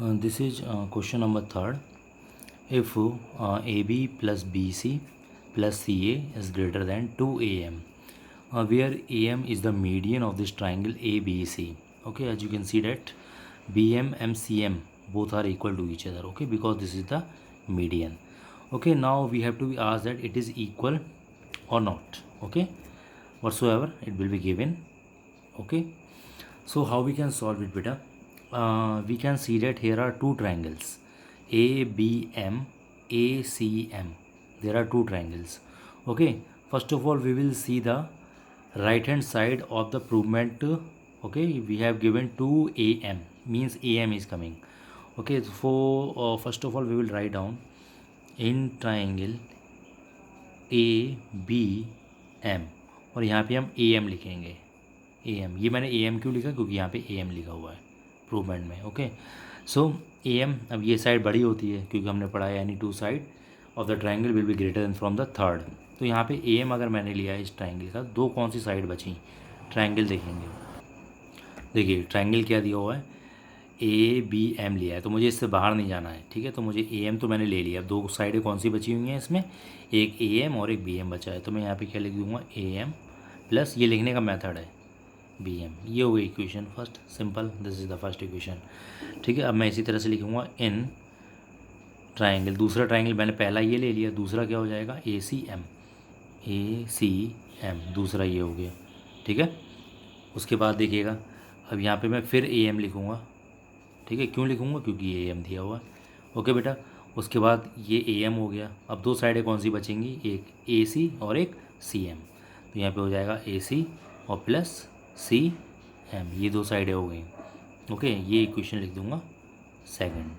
This is question number third. If AB plus BC plus CA is greater than 2AM, where AM is the median of this triangle ABC. Okay, as you can see that BM and CM both are equal to each other. Okay, because this is the median. Okay, now we have to ask that it is equal or not. Okay, whatsoever it will be given. Okay, so how we can solve it, beta? We can see that here are two triangles, ABM, ACM. There are two triangles. Okay, first of all we will see the right hand side of the provement. Okay, we have given 2AM, means AM is coming. Okay, so first of all we will write down in triangle ABM और यहाँ पे हम AM लिखेंगे. AM, ये मैंने AM क्यों लिखा, क्योंकि यहाँ पे AM लिखा हुआ है प्रूवमेंट में. ओके, सो AM, अब ये साइड बड़ी होती है क्योंकि हमने पढ़ा है any two side of the triangle will be greater than from the third. तो यहाँ पे AM अगर मैंने लिया है इस ट्राइंगल का, दो कौन सी साइड बची ट्राइंगल देखेंगे. देखिए ट्राइंगल क्या दिया हुआ है, ABM लिया है, तो मुझे इससे बाहर नहीं जाना है. ठीक है, तो मुझे AM तो मैंने ले लिया. अब दो साइडें कौन सी बची हुई हैं इसमें, एक AM और एक BM बचा है. तो मैं यहाँ पे क्या लिख दूँगा, AM प्लस, ये लिखने का मेथड है BM. ये हो गई equation first, simple, this is the first equation. ठीक है, अब मैं इसी तरह से लिखूँगा इन ट्राइंगल, दूसरा ट्राइंगल मैंने पहला ये ले लिया, दूसरा क्या हो जाएगा ACM, दूसरा ये हो गया. ठीक है, उसके बाद देखिएगा अब यहाँ पे मैं फिर AM लिखूँगा. ठीक है, क्यों लिखूँगा, क्योंकि AM दिया हुआ है. ओके बेटा, उसके बाद ये AM हो गया. अब दो साइडें कौन सी बचेंगी, एक AC और एक CM. तो यहाँ पे हो जाएगा AC और प्लस CM, ये दो साइडें हो गई. ओके, ये इक्वेशन लिख दूँगा सेकंड.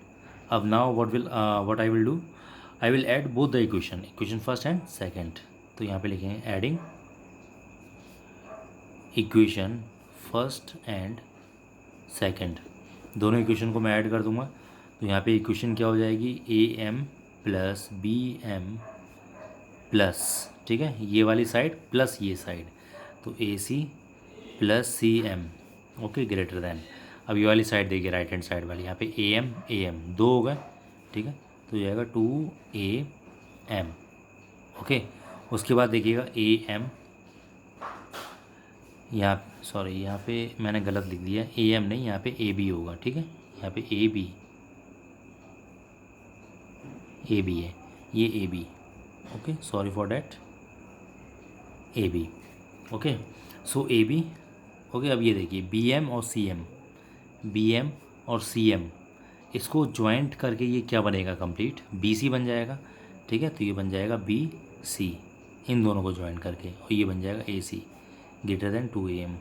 अब now what I will do, I will add both the equation first and second. तो यहाँ पे लिखेंगे adding equation first and second, दोनों इक्वेशन को मैं ऐड कर दूंगा. तो यहाँ पे इक्वेशन क्या हो जाएगी, AM प्लस BM प्लस, ठीक है, ये वाली साइड प्लस ये साइड, तो AC plus CM. Okay, greater than, अब ये वाली साइड देखिए राइट हैंड साइड वाली, यहाँ पे AM दो हो गए. ठीक है, तो ये आएगा 2AM. ओके, उसके बाद देखिएगा AM, यहाँ पे मैंने गलत लिख दिया, AM नहीं, यहाँ पे AB होगा. ठीक है, यहाँ पे AB है, ये AB. Okay, sorry for that, AB. Okay, so AB. Okay, अब ये देखिए BM और CM, इसको ज्वाइंट करके ये क्या बनेगा, कंप्लीट BC बन जाएगा. ठीक है, तो ये बन जाएगा BC, इन दोनों को ज्वाइंट करके, और ये बन जाएगा AC ग्रेटर देन 2AM.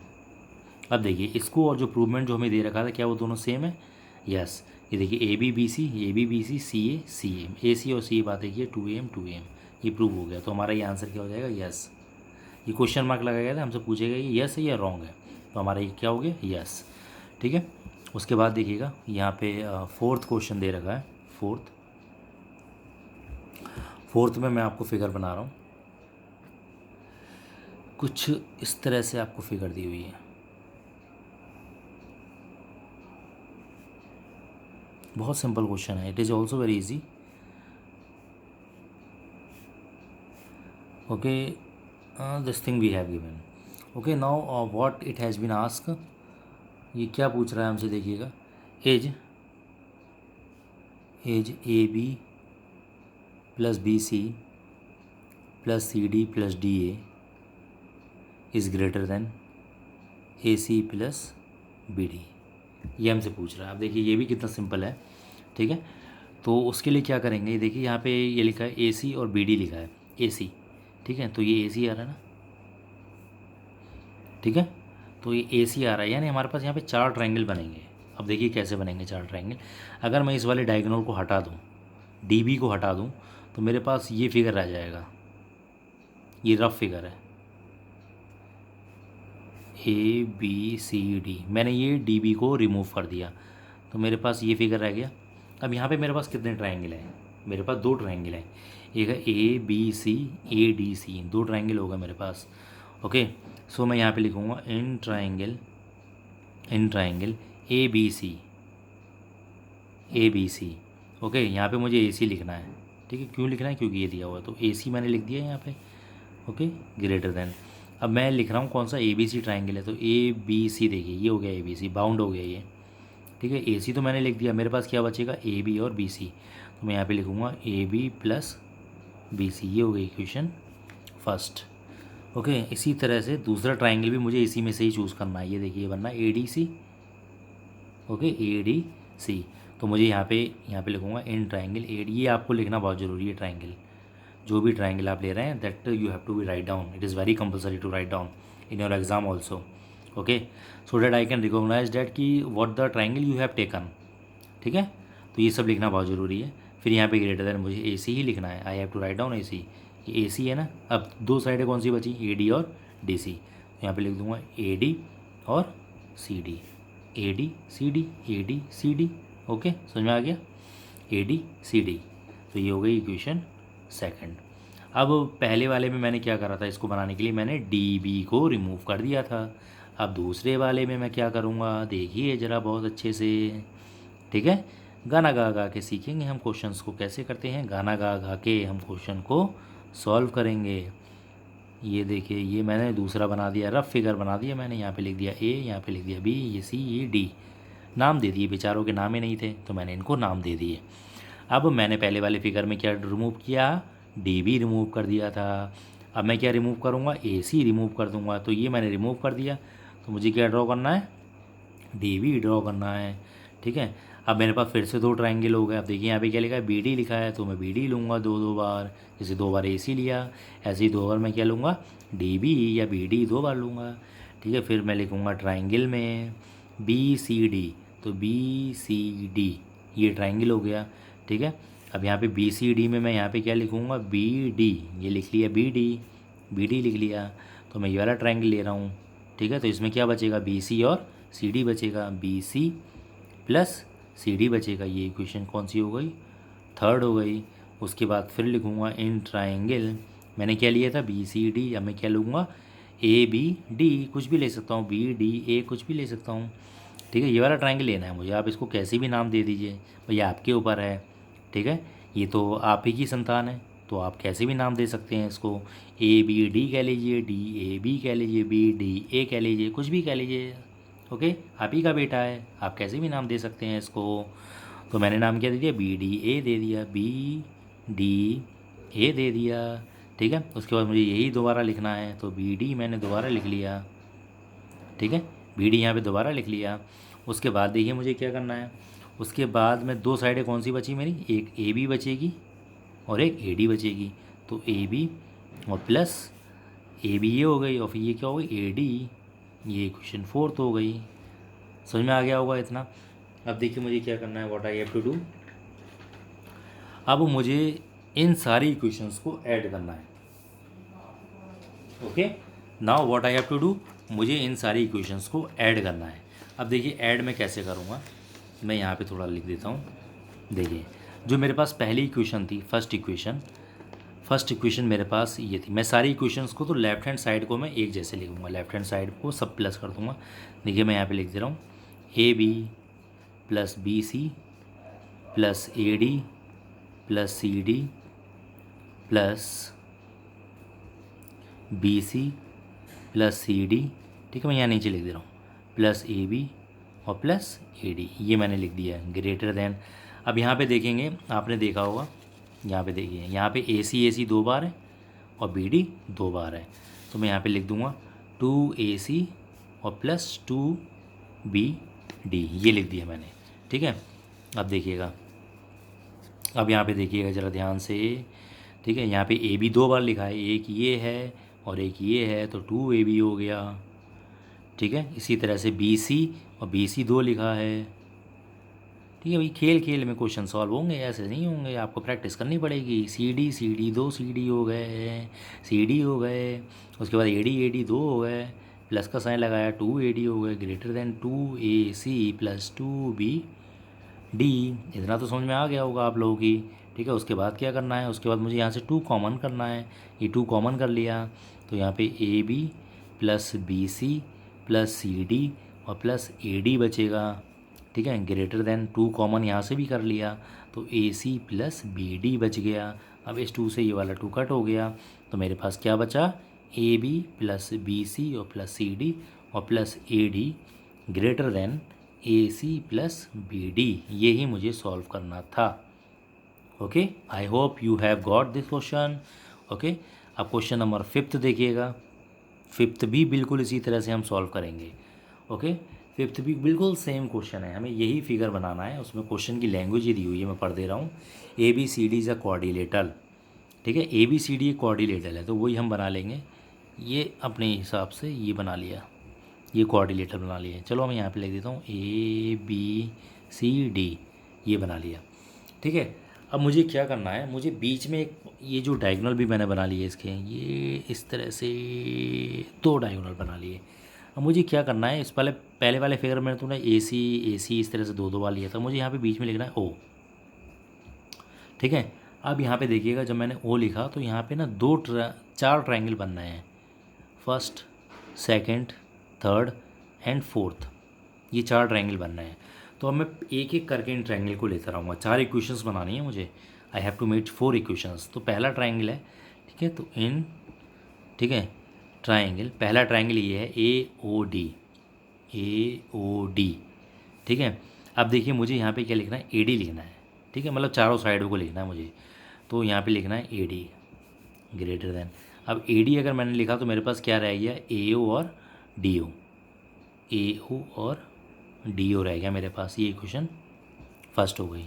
अब देखिए इसको, और जो प्रूवमेंट जो हमें दे रखा था, क्या वो दोनों सेम है, यस. ये देखिए AB BC CA, AC और CA बात देखिए 2AM, ये प्रूव हो गया. तो हमारा ये आंसर क्या हो जाएगा, यस. ये क्वेश्चन मार्क लगाया गया था, हमसे पूछेगा ये यस है या रॉन्ग है, तो हमारा ये क्या हो गया, यस. ठीक है, उसके बाद देखिएगा यहाँ पे फोर्थ क्वेश्चन दे रखा है. फोर्थ में मैं आपको फिगर बना रहा हूँ, कुछ इस तरह से आपको फिगर दी हुई है. बहुत सिंपल क्वेश्चन है, it is also very easy. Okay, this thing we have given. Okay, now what it has been ask, ये क्या पूछ रहा है हमसे, देखिएगा as AB plus BC plus CD plus DA is greater than AC plus BD, ये हमसे पूछ रहा है. अब देखिए ये भी कितना सिंपल है. ठीक है, तो उसके लिए क्या करेंगे, देखिए यहाँ पे ये लिखा है AC और BD लिखा है, AC. ठीक है, तो ये AC आ रहा है ना. ठीक है, तो ये AC आ रहा है, यानी हमारे पास यहाँ पे चार ट्रायंगल बनेंगे. अब देखिए कैसे बनेंगे चार ट्रायंगल. अगर मैं इस वाले डायगोनल को हटा दूँ, DB को हटा दूँ, तो मेरे पास ये फिगर आ जाएगा, ये रफ फिगर है ABCD. मैंने ये DB को रिमूव कर दिया, तो मेरे पास ये फिगर रह गया. अब यहाँ पे मेरे पास कितने ट्रायंगल हैं, मेरे पास दो ट्रायंगल हैं, एक है ABC ADC, दो ट्रायंगल होगा मेरे पास. ओके, सो मैं यहाँ पे लिखूँगा in triangle ABC A B C. Okay, यहाँ पे मुझे ए सी लिखना है। ठीक है, क्यों लिखना है? क्योंकि ये दिया हुआ है, तो ए सी मैंने लिख दिया यहाँ पे। Okay, greater than. अब मैं लिख रहा हूँ कौन सा, ए बी सी ट्राइंगल है, तो ए बी सी, देखिए ये हो गया ए बी सी, बाउंड हो गया ये। ठीक है, ए सी तो मैंने लिख दिया, मेरे पास क्या बचेगा, ए बी और बी सी। तो मैं यहाँ पे लिखूँगा A B plus B C, ये हो गई इक्वेशन फर्स्ट। ओके, इसी तरह से दूसरा ट्राइंगल भी मुझे इसी में से ही चूज़ करना है। ये देखिए बनना है A D C. Okay, A D C. तो मुझे यहाँ पे लिखूँगा इन ट्राइंगल ए डी। ये आपको लिखना बहुत ज़रूरी है, ट्राइंगल जो भी ट्राइंगल आप ले रहे हैं, that you have to be write down, it is very compulsory to write down in your exam also. Okay, so that I can recognise that कि what the triangle you have taken. ठीक है, तो ये सब लिखना बहुत ज़रूरी है। फिर यहाँ पे ग्रेटर देन मुझे ए सी ही लिखना है, I have to write down A C. ये ए सी है ना। अब दो साइडें कौन सी बची, ए डी और डी सी। यहाँ पे लिख दूंगा ए डी और C D, A D C D, A D C D. Okay, समझ में आ गया, ए डी सी डी। तो ये हो गई इक्वेशन सेकंड। अब पहले वाले में मैंने क्या करा था, इसको बनाने के लिए मैंने डी बी को रिमूव कर दिया था। अब दूसरे वाले में मैं क्या करूँगा, देखिए ज़रा बहुत अच्छे से। ठीक है, गाना गा गा के सीखेंगे हम क्वेश्चंस को कैसे करते हैं, गाना गा गा के हम क्वेश्चन को सॉल्व करेंगे। ये देखिए, ये मैंने दूसरा बना दिया, रफ फिगर बना दिया मैंने। यहाँ पे लिख दिया ए, यहाँ पे लिख दिया बी, ये सी, ये डी। नाम दे दिए, बेचारों के नाम ही नहीं थे तो मैंने इनको नाम दे दिए। अब मैंने पहले वाले फिगर में क्या रिमूव किया, डी बी रिमूव कर दिया था। अब मैं क्या रिमूव करूँगा, ए सी रिमूव कर दूँगा। तो ये मैंने रिमूव कर दिया, तो मुझे क्या ड्रॉ करना है, डी बी ड्रॉ करना है। ठीक है, अब मेरे पास फिर से दो ट्राइंगल हो गए। अब देखिए यहाँ पे क्या लिखा है, बी डी लिखा है, तो मैं बी डी लूँगा दो दो बार। जैसे दो बार ए सी लिया, ऐसे ही दो बार मैं क्या लूँगा, डी बी या बी डी दो बार लूँगा। ठीक है, फिर मैं लिखूँगा ट्राइंगल में बी सी डी, तो बी सी डी ये ट्राइंगल हो गया। ठीक है, अब यहाँ पे बी सी डी में मैं यहाँ पे क्या लिखूँगा, बी डी, ये लिख लिया बी डी लिख लिया। तो मैं ये वाला ट्राइंगल ले रहा हूँ। ठीक है, तो इसमें क्या बचेगा, बी सी और सी डी बचेगा, B C plus C D बचेगा। ये इक्वेशन कौन सी हो गई, थर्ड हो गई। उसके बाद फिर लिखूँगा इन ट्राइंगल, मैंने क्या लिया था, बी सी डी। अब मैं क्या लूँगा, ए बी डी, कुछ भी ले सकता हूँ, बी डी ए कुछ भी ले सकता हूँ। ठीक है, ये वाला ट्राइंगल लेना है मुझे। आप इसको कैसे भी नाम दे दीजिए, भैया आपके ऊपर है। ठीक है, ये तो आप ही की संतान है, तो आप कैसे भी नाम दे सकते हैं इसको। ए बी डी कह लीजिए, डी ए बी कह लीजिए, बी डी ए कह लीजिए, कुछ भी कह लीजिए। ओके, आप ही का बेटा है, आप कैसे भी नाम दे सकते हैं इसको। तो मैंने नाम क्या दे दिया, बी डी ए दे दिया, बी डी ए दे दिया। ठीक है, उसके बाद मुझे यही दोबारा लिखना है, तो बी डी मैंने दोबारा लिख लिया। ठीक है, बी डी यहाँ पे दोबारा लिख लिया। उसके बाद देखिए मुझे क्या करना है, उसके बाद में दो साइडें कौन सी बची मेरी, एक ए बी बचेगी और एक ए डी बचेगी। तो ए बी और प्लस ए बी ये हो गई, और फिर ये क्या हो गई, ए डी। ये इक्वेशन फोर्थ हो गई। समझ में आ गया होगा इतना। अब देखिए मुझे क्या करना है, what I have to do. अब मुझे इन सारी इक्वेशंस को ऐड करना है। Okay, now what I have to do, मुझे इन सारी इक्वेशंस को ऐड करना है। अब देखिए ऐड मैं कैसे करूँगा, मैं यहाँ पे थोड़ा लिख देता हूँ। देखिए, जो मेरे पास पहली इक्वेशन थी, फर्स्ट इक्वेशन मेरे पास ये थी। मैं सारी इक्वेशंस को तो लेफ्ट हैंड साइड को मैं एक जैसे लिखूँगा, लेफ्ट हैंड साइड को सब प्लस कर दूँगा। देखिए मैं यहाँ पे लिख दे रहा हूँ, A B plus B C plus A D plus C D plus B C plus C D. ठीक है, मैं यहाँ नीचे लिख दे रहा हूँ, प्लस ए बी और प्लस ए डी, ये मैंने लिख दिया है, ग्रेटर देन। अब यहाँ पे देखेंगे, आपने देखा होगा, यहाँ पे देखिए, यहाँ पे ए सी दो बार है और बी डी दो बार है। तो मैं यहाँ पे लिख दूँगा 2AC और प्लस 2BD, ये लिख दिया मैंने। ठीक है, अब देखिएगा, अब यहाँ पे देखिएगा ज़रा ध्यान से। ठीक है, यहाँ पे ए बी दो बार लिखा है, एक ये है और एक ये है, तो 2AB हो गया। ठीक है, इसी तरह से BC और BC दो लिखा है। ठीक है भाई, खेल खेल में क्वेश्चन सॉल्व होंगे, ऐसे नहीं होंगे, आपको प्रैक्टिस करनी पड़ेगी। CD दो CD हो गए, CD हो गए, उसके बाद AD दो हो गए, प्लस का साइन लगाया 2AD हो गए, greater than 2AC plus 2BD। इतना तो समझ में आ गया होगा आप लोगों की। ठीक है, उसके बाद क्या करना है, उसके बाद मुझे यहाँ से 2 कॉमन करना है। ये 2 कॉमन कर लिया, तो यहाँ पे AB plus BC plus CD और प्लस AD बचेगा। ठीक है, ग्रेटर देन 2 कॉमन यहाँ से भी कर लिया, तो ए सी प्लस बी डी बच गया। अब इस 2 से ये वाला 2 कट हो गया, तो मेरे पास क्या बचा, A B plus B C और प्लस सी डी और plus A D greater than A C plus B D. ये ही मुझे सॉल्व करना था। Okay, I hope you have got this question. Okay, अब क्वेश्चन नंबर 5 देखिएगा। 5 भी बिल्कुल इसी तरह से हम सॉल्व करेंगे। ओके, 5 भी बिल्कुल सेम क्वेश्चन है, हमें यही फिगर बनाना है। उसमें क्वेश्चन की लैंग्वेज ही दी हुई है, मैं पढ़ दे रहा हूँ। A B C D is a quadrilateral. ठीक है, ए बी सी डी एक क्वाड्रिलेटरल है, तो वही हम बना लेंगे। ये अपने हिसाब से ये बना लिया, ये क्वाड्रिलेटरल बना लिया। चलो मैं यहाँ पे लिख देता हूँ ए बी सी डी, ये बना लिया। ठीक है, अब मुझे क्या करना है, मुझे बीच में एक ये जो डायगोनल भी मैंने बना लिए इसके, ये इस तरह से 2 डायगोनल बना लिए। अब मुझे क्या करना है, इस पहले वाले फिगर में तूने ए सी इस तरह से 2 बार लिया था, मुझे यहाँ पे बीच में लिखना है ओ। ठीक है, अब यहाँ पे देखिएगा, जब मैंने ओ लिखा तो यहाँ पे ना 4 ट्रायंगल बन रहे हैं, first, second, third and fourth, ये 4 ट्रायंगल बन रहे हैं। तो अब मैं एक एक करके इन ट्रायंगल को लेता रहूँगा। 4 इक्वेशंस बनानी है मुझे, I have to make 4 equations. तो पहला ट्रायंगल है, ठीक है, तो इन, ठीक है, ट्रायंगल, पहला ट्रायंगल ये है ए ओ डी, ए ओ डी। ठीक है, अब देखिए मुझे यहाँ पे क्या लिखना है, ए डी लिखना है। ठीक है, मतलब चारों साइडों को लिखना है मुझे, तो यहाँ पे लिखना है ए डी ग्रेटर देन। अब ए डी अगर मैंने लिखा तो मेरे पास क्या रह गया, ए ओ और डी ओ, ए ओ और डी ओ रह गया मेरे पास। ये इक्वेशन फर्स्ट हो गई।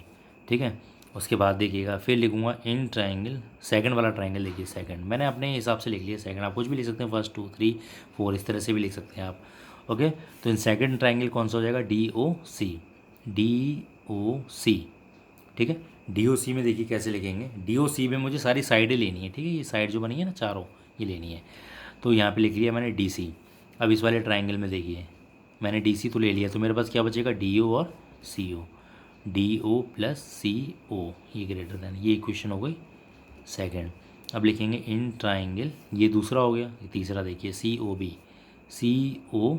ठीक है, उसके बाद देखिएगा फिर लिखूँगा इन ट्रायंगल, सेकंड वाला ट्रायंगल देखिए, सेकंड मैंने अपने हिसाब से लिख लिया सेकंड, आप कुछ भी लिख सकते हैं, 1 2 3 4 इस तरह से भी लिख सकते हैं आप। ओके, तो इन सेकंड ट्रायंगल कौन सा हो जाएगा, डी ओ सी, डी ओ सी। ठीक है, डी ओ सी में देखिए कैसे लिखेंगे, डी ओ सी में मुझे सारी साइडें लेनी है। ठीक है, ये साइड जो बनी है ना चारों, ये लेनी है। तो यहाँ पे लिख लिया मैंने डी सी। अब इस वाले ट्रायंगल में देखिए मैंने डी सी तो ले लिया, तो मेरे पास क्या बचेगा, डी ओ और सी ओ, डी ओ प्लस सी ओ, ये ग्रेटर देन, ये इक्वेशन हो गई सेकंड। अब लिखेंगे इन ट्रायंगल, ये दूसरा हो गया, ये तीसरा देखिए सी ओ बी, सी ओ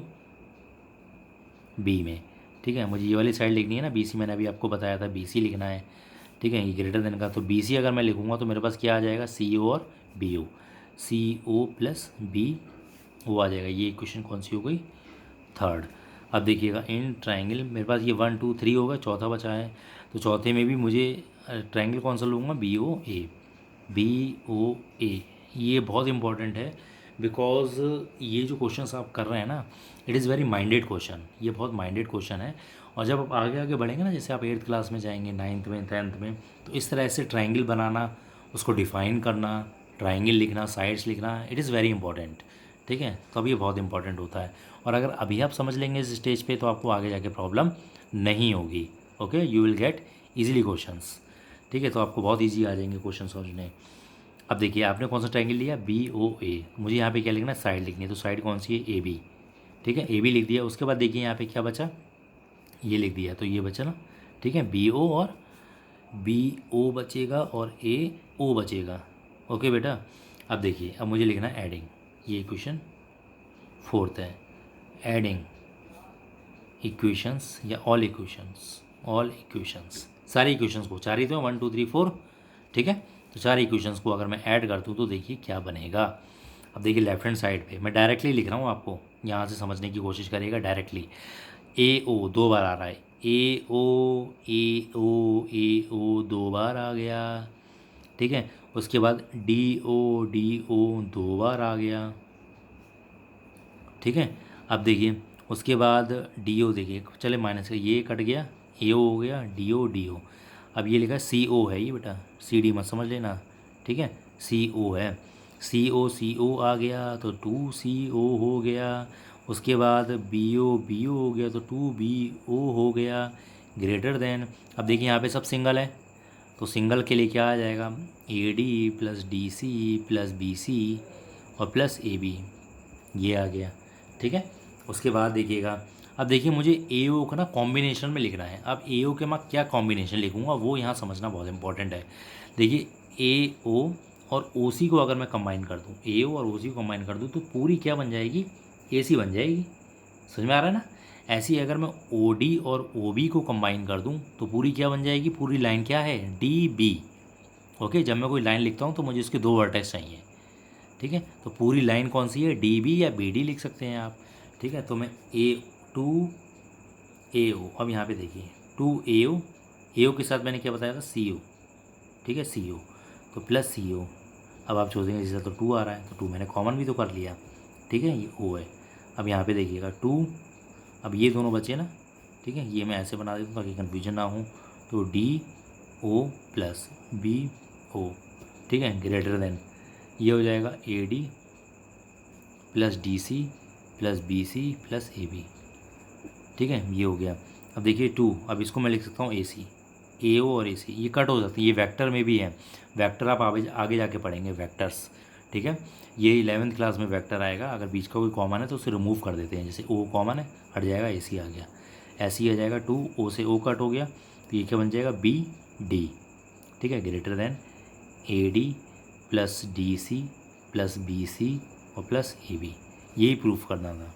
बी में। ठीक है, मुझे ये वाली साइड लिखनी है ना, बी सी, मैंने अभी आपको बताया था बी सी लिखना है। ठीक है, ये ग्रेटर देन का, तो बी सी अगर मैं लिखूँगा तो मेरे पास क्या आ जाएगा, सी ओ और बी ओ, सी ओ प्लस बी ओ आ जाएगा। ये इक्वेशन कौन सी हो गई, थर्ड। अब देखिएगा इन ट्रायंगल, मेरे पास ये 1 2 3 होगा, चौथा बचा है, तो चौथे में भी मुझे ट्रायंगल कौन सा लूँगा, बी ओ ए, बी ओ ए। ये बहुत इंपॉर्टेंट है, बिकॉज ये जो क्वेश्चन आप कर रहे हैं ना, it is very minded question, ये बहुत माइंडेड क्वेश्चन है। और जब आप आगे आगे बढ़ेंगे ना, जैसे आप 8th क्लास में जाएंगे, 9th में, 10th में, तो इस तरह से ट्रायंगल बनाना, उसको डिफ़ाइन करना, ट्रायंगल लिखना, साइड्स लिखना, इट इज़ वेरी इंपॉर्टेंट। ठीक है, तो अब ये बहुत इंपॉर्टेंट होता है, और अगर अभी आप समझ लेंगे इस स्टेज पे तो आपको आगे जाके प्रॉब्लम नहीं होगी। Okay, you will get easily questions. ठीक है, तो आपको बहुत इजी आ जाएंगे क्वेश्चन समझने। अब देखिए आपने कौन सा ट्रायंगल लिया, बी ओ ए, मुझे यहाँ पे क्या लिखना है, साइड लिखनी है, तो साइड कौन सी है, ए बी। ठीक है, ए बी लिख दिया। उसके बाद देखिए यहाँ पे क्या बचा, ये लिख दिया, तो ये बचा ना। ठीक है, बी ओ और बी ओ बचेगा और ए ओ बचेगा। ओके बेटा, अब देखिए अब मुझे लिखना है एडिंग, ये इक्वेशन फोर्थ है, एडिंग इक्वेशंस या ऑल इक्वेशंस, सारे इक्वेशंस को, 4 ही तो 1 2 3 4। ठीक है, तो 4 इक्वेशंस को अगर मैं ऐड कर दूँ तो देखिए क्या बनेगा। अब देखिए लेफ्ट हैंड साइड पे मैं डायरेक्टली लिख रहा हूँ, आपको यहाँ से समझने की कोशिश करिएगा डायरेक्टली। ए ओ 2 बार आ रहा है, ए ओ ए ओ ए ओ 2 बार आ गया। ठीक है, उसके बाद डी ओ 2 बार आ गया। ठीक है, अब देखिए उसके बाद डी ओ, देखिए चले माइनस का ये कट गया, ए ओ हो गया, डी ओ। अब ये लिखा सी ओ है, ये बेटा सी डी मत समझ लेना। ठीक है, सी ओ है, सी ओ आ गया तो 2 सी ओ हो गया। उसके बाद बी ओ हो गया तो 2 बी ओ हो गया ग्रेटर देन। अब देखिए यहाँ पे सब सिंगल है, तो सिंगल के लिए क्या आ जाएगा, A D plus D C plus B C और प्लस ए बी, ये आ गया। ठीक है, उसके बाद देखिएगा, अब देखिए मुझे ए ओ का ना कॉम्बिनेशन में लिखना है। अब ए ओ के मैं क्या कॉम्बिनेशन लिखूँगा वो यहाँ समझना बहुत इंपॉर्टेंट है। देखिए ए ओ और ओ सी को अगर मैं कंबाइन कर दूँ, ए ओ और ओ सी को कंबाइन कर दूँ तो पूरी क्या बन जाएगी, ए सी बन जाएगी। समझ में आ रहा है ना, ऐसी अगर मैं ओ डी और ओ बी को कंबाइन कर दूँ तो पूरी क्या बन जाएगी, पूरी लाइन क्या है, डी बी। ओके, जब मैं कोई लाइन लिखता हूँ तो मुझे उसके 2 वर्टेक्स चाहिए, ठीक है। तो पूरी लाइन कौन सी है, डी बी या बी डी लिख सकते हैं आप, ठीक है। तो मैं टू ए ओ, अब यहाँ पे देखिए टू ए ओ के साथ मैंने क्या बताया था, सी ओ, ठीक है, सी ओ, तो प्लस सी ओ। अब आप सोचेंगे जैसे तो 2 आ रहा है, तो 2 मैंने कॉमन भी तो कर लिया, ठीक है, ये ओ है। अब यहाँ पे देखिएगा 2, अब ये दोनों बचे ना, ठीक है, ये मैं ऐसे बना देता हूँ ताकि कन्फ्यूजन ना हो। तो D O plus B O, ठीक है, ग्रेटर देन, ये हो जाएगा A D plus D C plus B C plus A B, ठीक है, ये हो गया। अब देखिए 2, अब इसको मैं लिख सकता हूँ ए सी, ए ओ और ए सी, ये कट हो जाती है, ये वेक्टर में भी है। वेक्टर आप आगे जाके पढ़ेंगे वेक्टर्स, ठीक है। ये 11th क्लास में वेक्टर आएगा, अगर बीच का कोई कॉमन है तो उसे रिमूव कर देते हैं, जैसे ओ कॉमन है, हट जाएगा, ए सी आ गया, ऐसे ही आ जाएगा 2, ओ से ओ कट हो गया, तो ये क्या बन जाएगा, बी डी, ठीक है, greater than A D plus D C plus B C और प्लस ए बी, यही प्रूफ करना था,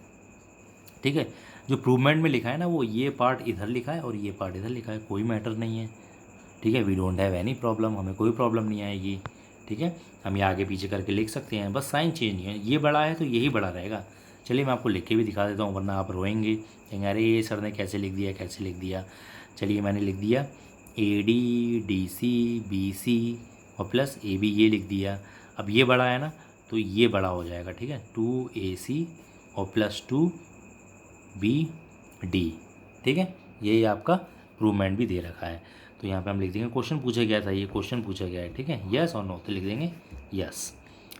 ठीक है। जो प्रूवमेंट में लिखा है ना, वो ये पार्ट इधर लिखा है और ये पार्ट इधर लिखा है, कोई मैटर नहीं है, ठीक है। We don't have any problem, हमें कोई प्रॉब्लम नहीं आएगी, ठीक है। हम ये आगे पीछे करके लिख सकते हैं, बस साइन चेंज नहीं है, ये बड़ा है तो यही बड़ा रहेगा। चलिए मैं आपको लिख के भी दिखा देता हूँ, वरना आप रोएंगे, कहेंगे अरे ये सर ने कैसे लिख दिया, कैसे लिख दिया। चलिए मैंने लिख दिया A D D C B C और प्लस ए बी, ये लिख दिया। अब ये बड़ा है ना, तो ये बड़ा हो जाएगा, ठीक है, 2 ए सी और प्लस 2 बी डी, ठीक है। ये आपका प्रूवमेंट भी दे रखा है। तो यहाँ पे हम लिख देंगे क्वेश्चन पूछा गया था, ये क्वेश्चन पूछा गया है, ठीक है, यस और नो, तो लिख देंगे यस,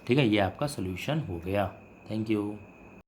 ठीक है। ये आपका सोल्यूशन हो गया। Thank you.